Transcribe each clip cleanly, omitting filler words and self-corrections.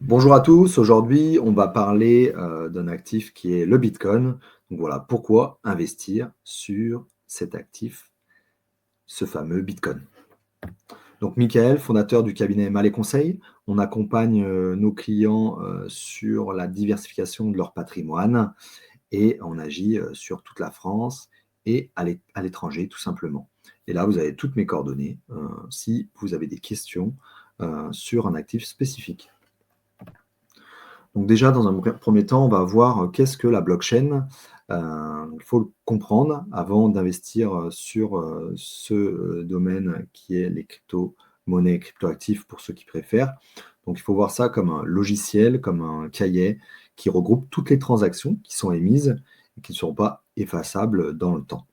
Bonjour à tous, aujourd'hui on va parler d'un actif qui est le Bitcoin. Donc voilà, pourquoi investir sur cet actif, ce fameux Bitcoin. Donc Michael, fondateur du cabinet Mallet Conseil, on accompagne nos clients sur la diversification de leur patrimoine et on agit sur toute la France et à l'étranger tout simplement. Et là, vous avez toutes mes coordonnées si vous avez des questions sur un actif spécifique. Donc déjà, dans un premier temps, on va voir qu'est-ce que la blockchain. Il faut le comprendre avant d'investir sur ce domaine qui est les crypto-monnaies, crypto-actifs pour ceux qui préfèrent. Donc il faut voir ça comme un logiciel, comme un cahier qui regroupe toutes les transactions qui sont émises et qui ne seront pas effaçables dans le temps.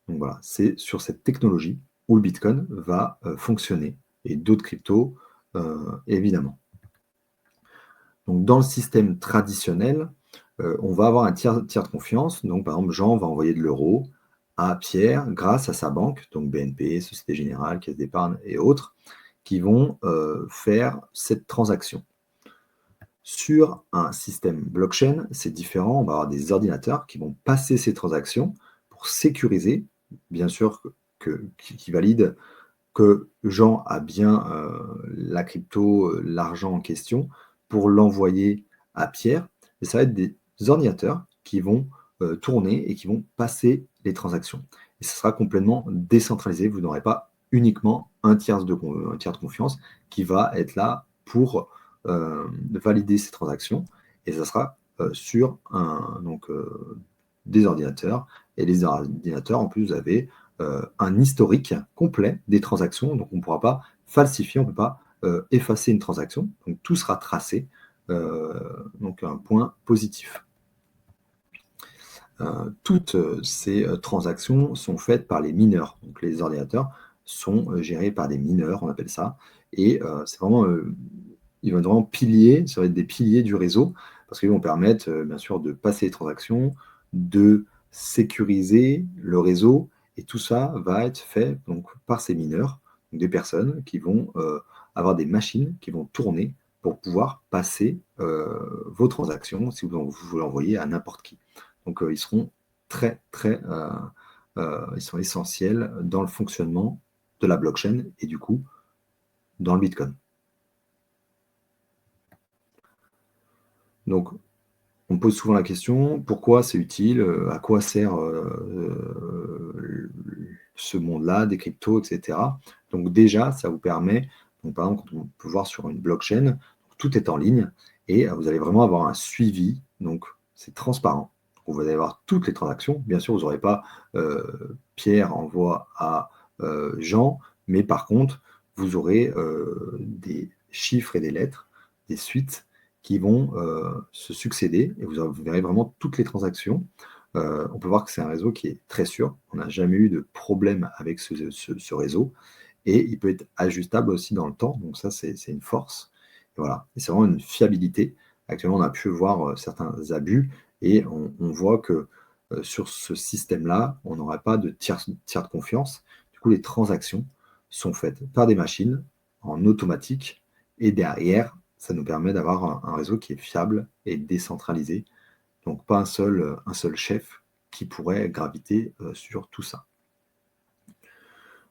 Donc voilà, c'est sur cette technologie où le Bitcoin va fonctionner et d'autres cryptos évidemment. Donc dans le système traditionnel, on va avoir un tiers de confiance. Donc par exemple, Jean va envoyer de l'euro à Pierre grâce à sa banque, donc BNP, Société Générale, Caisse d'épargne et autres, qui vont faire cette transaction. Sur un système blockchain, c'est différent. On va avoir des ordinateurs qui vont passer ces transactions pour sécuriser, bien sûr, qui valident que Jean a bien la crypto, l'argent en question pour l'envoyer à Pierre. Et ça va être des ordinateurs qui vont tourner et qui vont passer les transactions. Et ce sera complètement décentralisé. Vous n'aurez pas uniquement un tiers de confiance qui va être là pour valider ces transactions. Et ça sera sur des ordinateurs. Et les ordinateurs, en plus, vous avez un historique complet des transactions. Donc, on ne pourra pas falsifier, on ne peut pas effacer une transaction. Donc, tout sera tracé. Donc, un point positif. Toutes ces transactions sont faites par les mineurs. Donc, les ordinateurs sont gérés par des mineurs, on appelle ça. Et c'est vraiment, ils vont être vraiment piliers, ça va être des piliers du réseau, parce qu'ils vont permettre, bien sûr, de passer les transactions, de sécuriser le réseau, et tout ça va être fait donc, par ces mineurs, donc des personnes qui vont avoir des machines qui vont tourner pour pouvoir passer vos transactions si vous l'envoyez à n'importe qui. Donc ils seront ils sont essentiels dans le fonctionnement de la blockchain et du coup dans le Bitcoin. Donc on me pose souvent la question, pourquoi c'est utile, à quoi sert ce monde-là, des cryptos, etc. Donc déjà, ça vous permet, donc par exemple, quand on peut voir sur une blockchain, tout est en ligne et vous allez vraiment avoir un suivi, donc c'est transparent. Vous allez avoir toutes les transactions. Bien sûr, vous n'aurez pas Pierre envoie à Jean, mais par contre, vous aurez des chiffres et des lettres, des suites qui vont se succéder et vous verrez vraiment toutes les transactions. On peut voir que c'est un réseau qui est très sûr. On n'a jamais eu de problème avec ce réseau et il peut être ajustable aussi dans le temps. Donc ça, c'est une force. Et voilà. Et c'est vraiment une fiabilité. Actuellement, on a pu voir certains abus et on voit que sur ce système-là, on n'aura pas de tiers de confiance. Du coup, les transactions sont faites par des machines en automatique et derrière, ça nous permet d'avoir un réseau qui est fiable et décentralisé. Donc pas un seul chef qui pourrait graviter sur tout ça.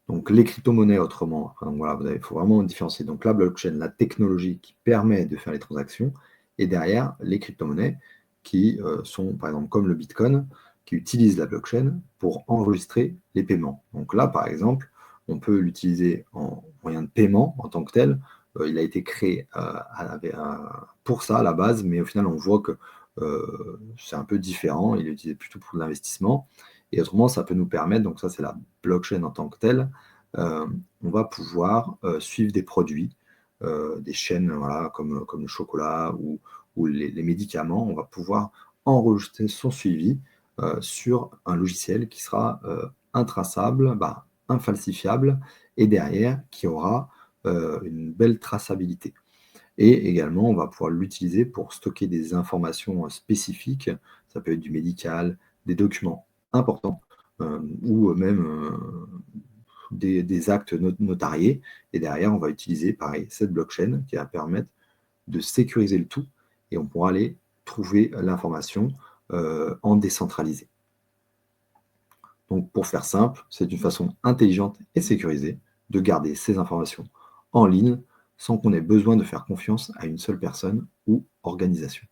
Donc les crypto-monnaies autrement, donc voilà, il faut vraiment différencier. Donc la blockchain, la technologie qui permet de faire les transactions, et derrière les crypto-monnaies qui sont par exemple comme le Bitcoin, qui utilisent la blockchain pour enregistrer les paiements. Donc là par exemple, on peut l'utiliser en moyen de paiement en tant que tel. Il a été créé pour ça à la base, mais au final on voit que c'est un peu différent. Il est utilisé plutôt pour l'investissement. Et autrement, ça peut nous permettre, donc ça c'est la blockchain en tant que telle, on va pouvoir suivre des produits, des chaînes voilà, comme le chocolat ou les médicaments. On va pouvoir enregistrer son suivi sur un logiciel qui sera intraçable, infalsifiable, et derrière qui aura une belle traçabilité. Et également, on va pouvoir l'utiliser pour stocker des informations spécifiques. Ça peut être du médical, des documents importants, ou même des actes notariés. Et derrière, on va utiliser, pareil, cette blockchain qui va permettre de sécuriser le tout et on pourra aller trouver l'information en décentralisé. Donc, pour faire simple, c'est une façon intelligente et sécurisée de garder ces informations en ligne sans qu'on ait besoin de faire confiance à une seule personne ou organisation.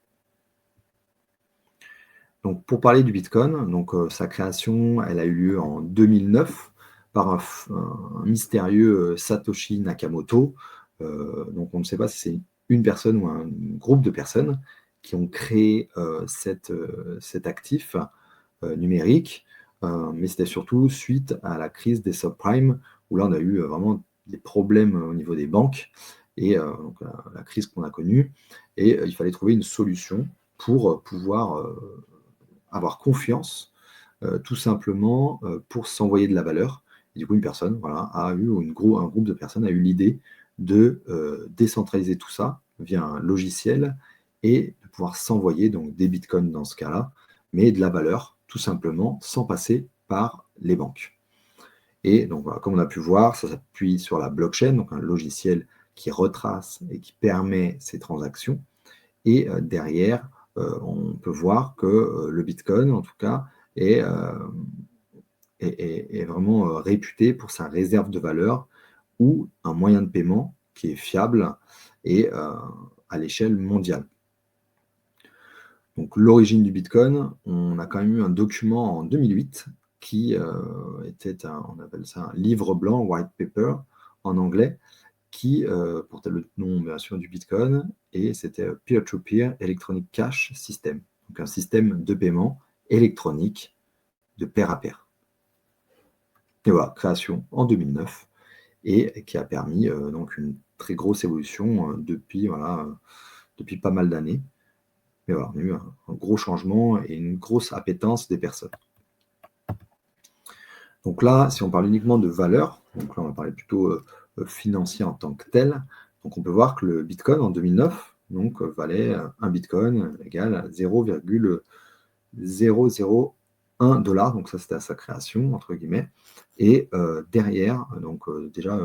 Donc, pour parler du Bitcoin, donc, sa création, elle a eu lieu en 2009 par un mystérieux Satoshi Nakamoto. Donc, on ne sait pas si c'est une personne ou un groupe de personnes qui ont créé cet actif numérique, mais c'était surtout suite à la crise des subprimes, où là, on a eu vraiment des problèmes au niveau des banques et donc, la crise qu'on a connue. Et il fallait trouver une solution pour pouvoir avoir confiance, tout simplement pour s'envoyer de la valeur. Et du coup, une personne voilà, a eu, ou un groupe de personnes a eu l'idée de décentraliser tout ça via un logiciel et de pouvoir s'envoyer donc des bitcoins dans ce cas-là, mais de la valeur, tout simplement, sans passer par les banques. Et donc, voilà, comme on a pu voir, ça s'appuie sur la blockchain, donc un logiciel qui retrace et qui permet ces transactions. Et derrière, on peut voir que le Bitcoin, en tout cas, est vraiment réputé pour sa réserve de valeur ou un moyen de paiement qui est fiable et à l'échelle mondiale. Donc, l'origine du Bitcoin, on a quand même eu un document en 2008 qui était on appelle ça un livre blanc, white paper en anglais, qui portait le nom bien sûr du Bitcoin, et c'était Peer-to-Peer Electronic Cash System, donc un système de paiement électronique de pair à pair. Et voilà, création en 2009, et qui a permis donc une très grosse évolution depuis pas mal d'années. Mais voilà, on a eu un gros changement et une grosse appétence des personnes. Donc là, si on parle uniquement de valeur, donc là on va parler plutôt financier en tant que tel, donc on peut voir que le Bitcoin en 2009 donc, valait un Bitcoin égal 0,001 $, donc ça c'était à sa création, entre guillemets, et derrière, donc déjà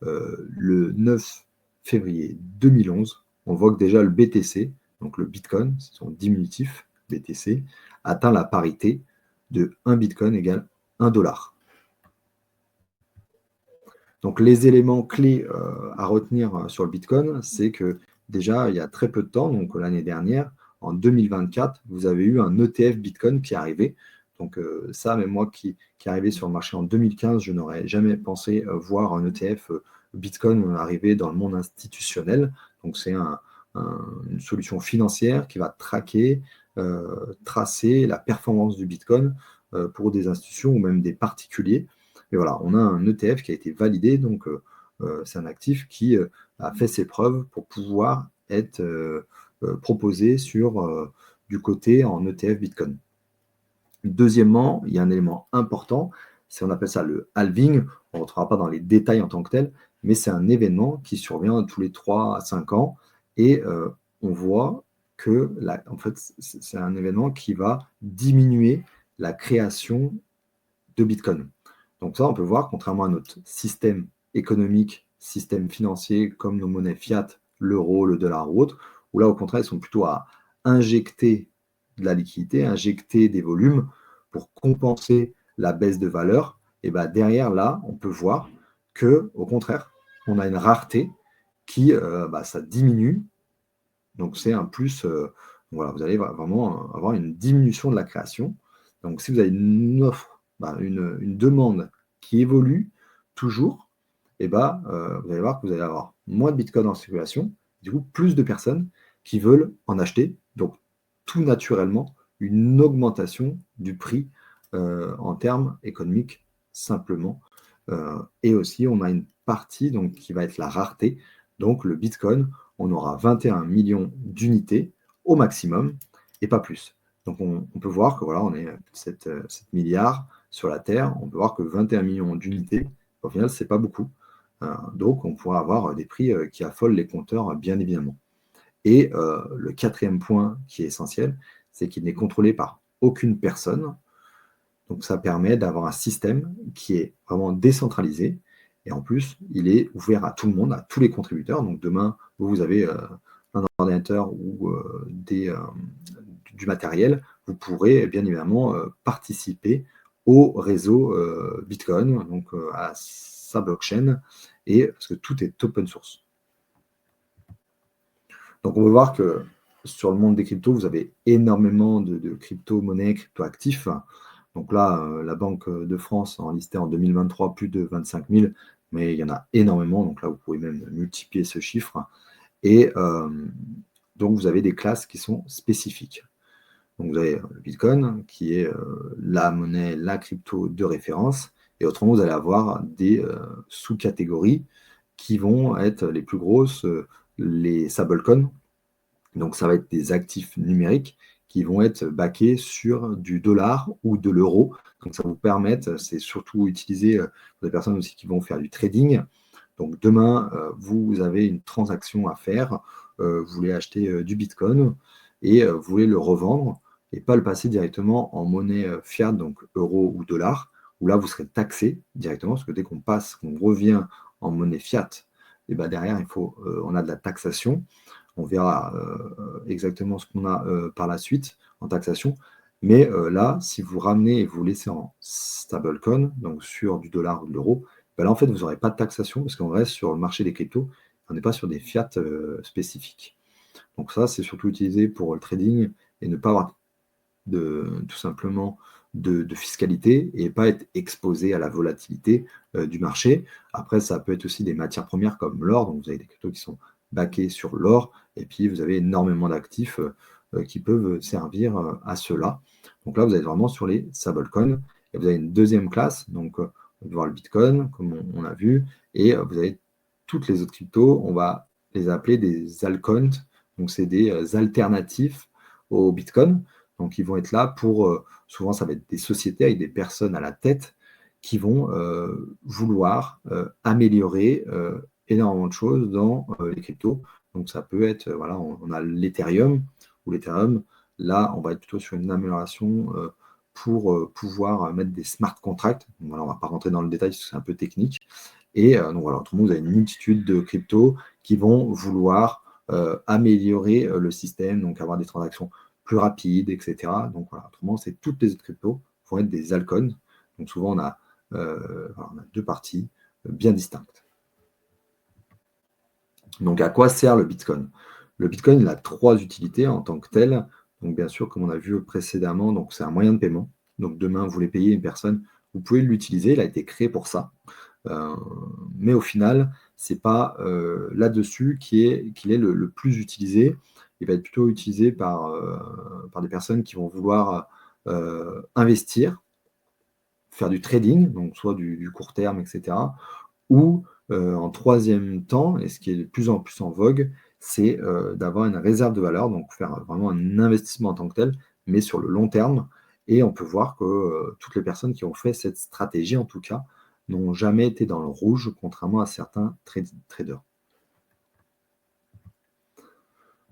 le 9 février 2011, on voit que déjà le BTC, donc le Bitcoin, c'est son diminutif, BTC, atteint la parité de 1 Bitcoin égale 1 $. Donc les éléments clés à retenir sur le Bitcoin, c'est que déjà, il y a très peu de temps, donc l'année dernière, en 2024, vous avez eu un ETF Bitcoin qui est arrivé. Donc ça, même moi qui est arrivé sur le marché en 2015, je n'aurais jamais pensé voir un ETF Bitcoin arriver dans le monde institutionnel. Donc c'est une solution financière qui va traquer, tracer la performance du Bitcoin pour des institutions ou même des particuliers. Et voilà, on a un ETF qui a été validé, donc c'est un actif qui a fait ses preuves pour pouvoir être proposé sur du côté en ETF Bitcoin. Deuxièmement, il y a un élément important, on appelle ça le halving. On ne rentrera pas dans les détails en tant que tel, mais c'est un événement qui survient tous les 3 à 5 ans et on voit que en fait, c'est un événement qui va diminuer la création de Bitcoin. Donc ça, on peut voir, contrairement à notre système économique, système financier, comme nos monnaies fiat, l'euro, le dollar ou autres, où là, au contraire, ils sont plutôt à injecter de la liquidité, injecter des volumes pour compenser la baisse de valeur. Et bien derrière, là, on peut voir que, au contraire, on a une rareté qui, ça diminue. Donc c'est un plus. Voilà, vous allez vraiment avoir une diminution de la création. Donc si vous avez une offre, une demande qui évolue toujours, et vous allez voir que vous allez avoir moins de Bitcoin en circulation, du coup plus de personnes qui veulent en acheter. Donc tout naturellement, une augmentation du prix en termes économiques simplement. Et aussi, on a une partie donc, qui va être la rareté. Donc le Bitcoin, on aura 21 millions d'unités au maximum et pas plus. Donc on peut voir que voilà, on est 7 milliards sur la Terre. On peut voir que 21 millions d'unités, au final, c'est pas beaucoup. Donc on pourra avoir des prix qui affolent les compteurs, bien évidemment. Et le quatrième point qui est essentiel, c'est qu'il n'est contrôlé par aucune personne. Donc ça permet d'avoir un système qui est vraiment décentralisé et en plus, il est ouvert à tout le monde, à tous les contributeurs. Donc demain, vous avez un ordinateur ou du matériel, vous pourrez bien évidemment participer au réseau Bitcoin, donc à sa blockchain, et parce que tout est open source. Donc on peut voir que sur le monde des cryptos, vous avez énormément de crypto-monnaies, crypto-actifs. Donc là, la Banque de France en listait en 2023 plus de 25 000, mais il y en a énormément. Donc là, vous pouvez même multiplier ce chiffre. Et donc vous avez des classes qui sont spécifiques. Donc vous avez le Bitcoin qui est la monnaie, la crypto de référence. Et autrement, vous allez avoir des sous-catégories qui vont être les plus grosses, les stablecoins. Donc ça va être des actifs numériques qui vont être backés sur du dollar ou de l'euro. Donc ça vous permet, c'est surtout utilisé pour des personnes aussi qui vont faire du trading. Donc demain, vous avez une transaction à faire, vous voulez acheter du Bitcoin et vous voulez le revendre et pas le passer directement en monnaie fiat, donc euro ou dollar, où là vous serez taxé directement, parce que dès qu'on revient en monnaie fiat, et ben derrière, on a de la taxation. On verra exactement ce qu'on a par la suite en taxation. Mais là, si vous ramenez et vous laissez en stablecoin, donc sur du dollar ou de l'euro, ben là, en fait, vous n'aurez pas de taxation parce qu'on reste sur le marché des cryptos. On n'est pas sur des fiat spécifiques. Donc ça, c'est surtout utilisé pour le trading et ne pas avoir tout simplement de fiscalité et pas être exposé à la volatilité du marché. Après, ça peut être aussi des matières premières comme l'or. Donc vous avez des cryptos qui sont backés sur l'or et puis vous avez énormément d'actifs qui peuvent servir à cela. Donc là, vous êtes vraiment sur les stablecoins et vous avez une deuxième classe. Donc on va voir le Bitcoin, comme on a vu, et vous avez toutes les autres cryptos. On va les appeler des altcoins. Donc c'est des alternatifs au Bitcoin. Donc, ils vont être là pour, souvent, ça va être des sociétés avec des personnes à la tête qui vont vouloir améliorer énormément de choses dans les cryptos. Donc, ça peut être, voilà, on a l'Ethereum, ou l'Ethereum, là, on va être plutôt sur une amélioration pour pouvoir mettre des smart contracts. Donc, voilà, on ne va pas rentrer dans le détail parce que c'est un peu technique. Et donc, voilà, autrement, vous avez une multitude de cryptos qui vont vouloir améliorer le système, donc avoir des transactions plus rapides, etc. Donc voilà, autrement, c'est toutes les autres cryptos vont être des altcoins. Donc souvent, on a deux parties bien distinctes. Donc à quoi sert le Bitcoin? Le Bitcoin, il a trois utilités en tant que tel. Donc bien sûr, comme on a vu précédemment, donc c'est un moyen de paiement. Donc demain, vous voulez payer une personne, vous pouvez l'utiliser, il a été créé pour ça. Mais au final, c'est pas là-dessus qu'il est le plus utilisé. Il va être plutôt utilisé par des personnes qui vont vouloir investir, faire du trading, donc soit du court terme, etc. Ou en troisième temps, et ce qui est de plus en plus en vogue, c'est d'avoir une réserve de valeur, donc faire vraiment un investissement en tant que tel, mais sur le long terme. Et on peut voir que toutes les personnes qui ont fait cette stratégie, en tout cas, n'ont jamais été dans le rouge, contrairement à certains traders.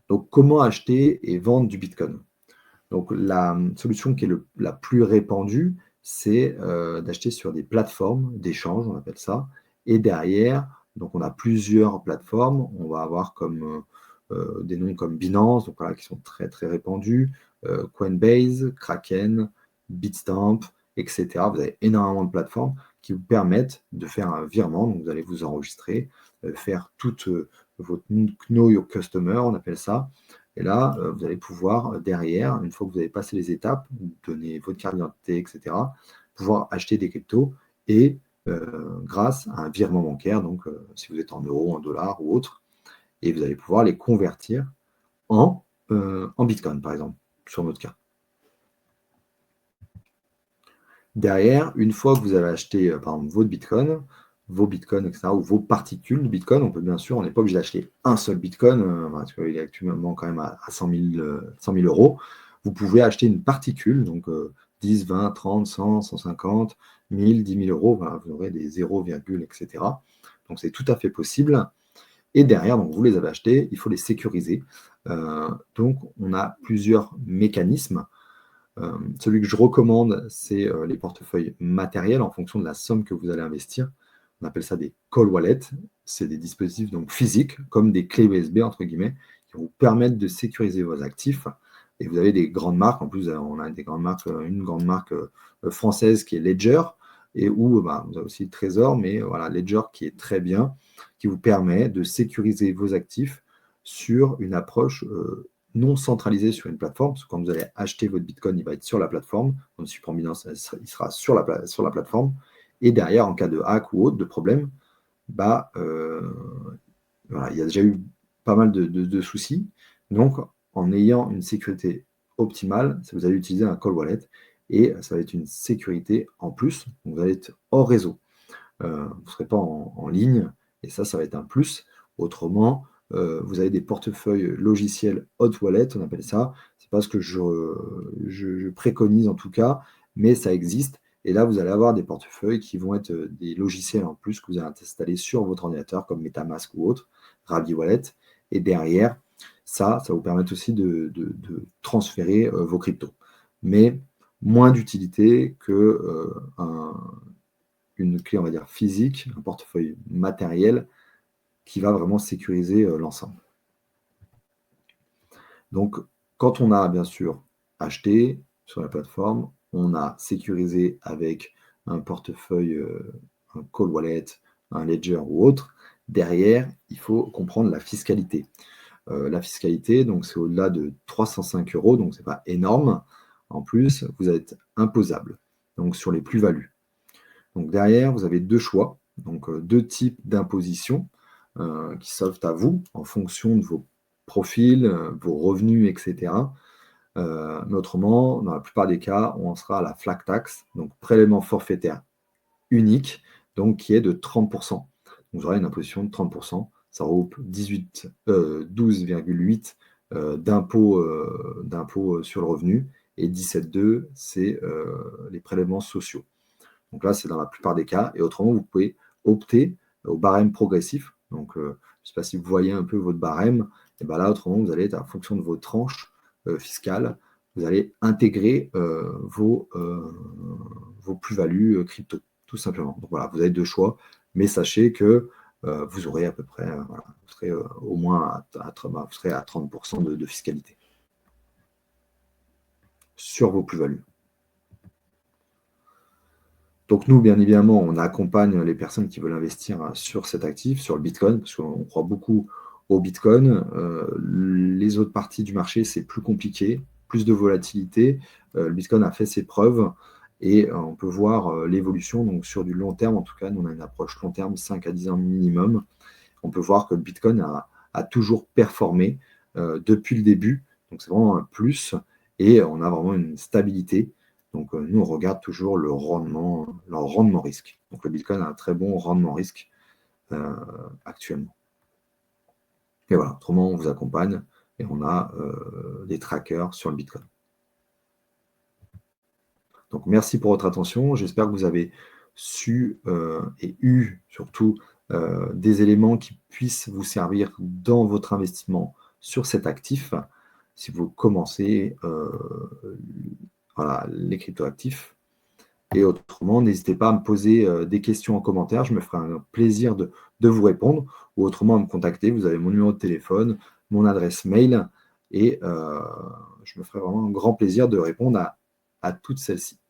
Donc, comment acheter et vendre du Bitcoin? Donc, la solution qui est la plus répandue, c'est d'acheter sur des plateformes d'échange, on appelle ça. Et derrière, donc on a plusieurs plateformes. On va avoir comme des noms comme Binance, donc voilà, qui sont très très répandus, Coinbase, Kraken, Bitstamp, etc. Vous avez énormément de plateformes qui vous permettent de faire un virement. Donc vous allez vous enregistrer, faire toute votre Know Your Customer, on appelle ça. Et là, vous allez pouvoir, derrière, une fois que vous avez passé les étapes, donner votre carte d'identité, etc., pouvoir acheter des cryptos et grâce à un virement bancaire, donc si vous êtes en euros, en dollars ou autre, et vous allez pouvoir les convertir en Bitcoin, par exemple, sur notre cas. Derrière, une fois que vous avez acheté, par exemple, vos bitcoins, etc., ou vos particules de bitcoin, on n'est pas obligé d'acheter un seul bitcoin, parce qu'il est actuellement quand même à 100 000 euros. Vous pouvez acheter une particule, donc 10, 20, 30, 100, 150, 1000, 10 000 euros, voilà, vous aurez des 0, etc. Donc c'est tout à fait possible. Et derrière, donc, vous les avez achetés, il faut les sécuriser. Donc on a plusieurs mécanismes. Celui que je recommande, c'est les portefeuilles matériels en fonction de la somme que vous allez investir. On appelle ça des cold wallets. C'est des dispositifs donc physiques, comme des clés USB, entre guillemets, qui vont vous permettre de sécuriser vos actifs. Et vous avez des grandes marques. En plus, on a des grandes marques, une grande marque française qui est Ledger, et où vous avez aussi le Trésor, mais voilà, Ledger qui est très bien, qui vous permet de sécuriser vos actifs sur une approche non centralisée sur une plateforme, parce que quand vous allez acheter votre Bitcoin, il va être sur la plateforme. Donc, si je prends Binance, il sera sur la plateforme. Et derrière, en cas de hack ou autre, de problème, voilà, il y a déjà eu pas mal de soucis. Donc, en ayant une sécurité optimale, vous allez utiliser un cold wallet et ça va être une sécurité en plus. Donc, vous allez être hors réseau. Vous ne serez pas en ligne et ça va être un plus. Autrement, vous avez des portefeuilles logiciels hot wallet, on appelle ça. C'est pas ce que je préconise en tout cas, mais ça existe. Et là, vous allez avoir des portefeuilles qui vont être des logiciels en plus que vous allez installer sur votre ordinateur, comme MetaMask ou autre, Ravi Wallet. Et derrière, ça va vous permettre aussi de transférer vos cryptos. Mais moins d'utilité que une clé, on va dire, physique, un portefeuille matériel qui va vraiment sécuriser l'ensemble. Donc, quand on a bien sûr acheté sur la plateforme, on a sécurisé avec un portefeuille, un cold wallet, un ledger ou autre. Derrière, il faut comprendre la fiscalité. La fiscalité, donc c'est au-delà de 305 €, donc c'est pas énorme. En plus, vous êtes imposable, donc sur les plus-values. Donc derrière, vous avez deux choix, donc deux types d'imposition qui s'offrent à vous en fonction de vos profils, vos revenus, etc. Mais autrement, dans la plupart des cas, on en sera à la flat tax, donc prélèvement forfaitaire unique, donc qui est de 30%. Donc vous aurez une imposition de 30%. Ça regroupe 12,8 d'impôts sur le revenu et 17,2 c'est les prélèvements sociaux. Donc là, c'est dans la plupart des cas. Et autrement, vous pouvez opter au barème progressif. Donc, je ne sais pas si vous voyez un peu votre barème. Et bien là, autrement, vous allez être en fonction de vos tranches fiscales, vous allez intégrer vos plus-values crypto, tout simplement. Donc voilà, vous avez deux choix. Mais sachez que vous aurez à peu près, vous serez au moins vous serez à 30% de fiscalité sur vos plus-values. Donc nous, bien évidemment, on accompagne les personnes qui veulent investir sur cet actif, sur le Bitcoin, parce qu'on croit beaucoup au Bitcoin. Les autres parties du marché, c'est plus compliqué, plus de volatilité. Le Bitcoin a fait ses preuves et on peut voir l'évolution. Donc sur du long terme, en tout cas, nous on a une approche long terme, 5 à 10 ans minimum. On peut voir que le Bitcoin a toujours performé depuis le début. Donc c'est vraiment un plus et on a vraiment une stabilité. Donc, nous, on regarde toujours le rendement risque. Donc, le Bitcoin a un très bon rendement risque actuellement. Et voilà, autrement, on vous accompagne et on a des trackers sur le Bitcoin. Donc, merci pour votre attention. J'espère que vous avez su et eu surtout des éléments qui puissent vous servir dans votre investissement sur cet actif. Si vous commencez les cryptoactifs. Et autrement, n'hésitez pas à me poser des questions en commentaire. Je me ferai un plaisir de vous répondre. Ou autrement, à me contacter. Vous avez mon numéro de téléphone, mon adresse mail. Et je me ferai vraiment un grand plaisir de répondre à toutes celles-ci.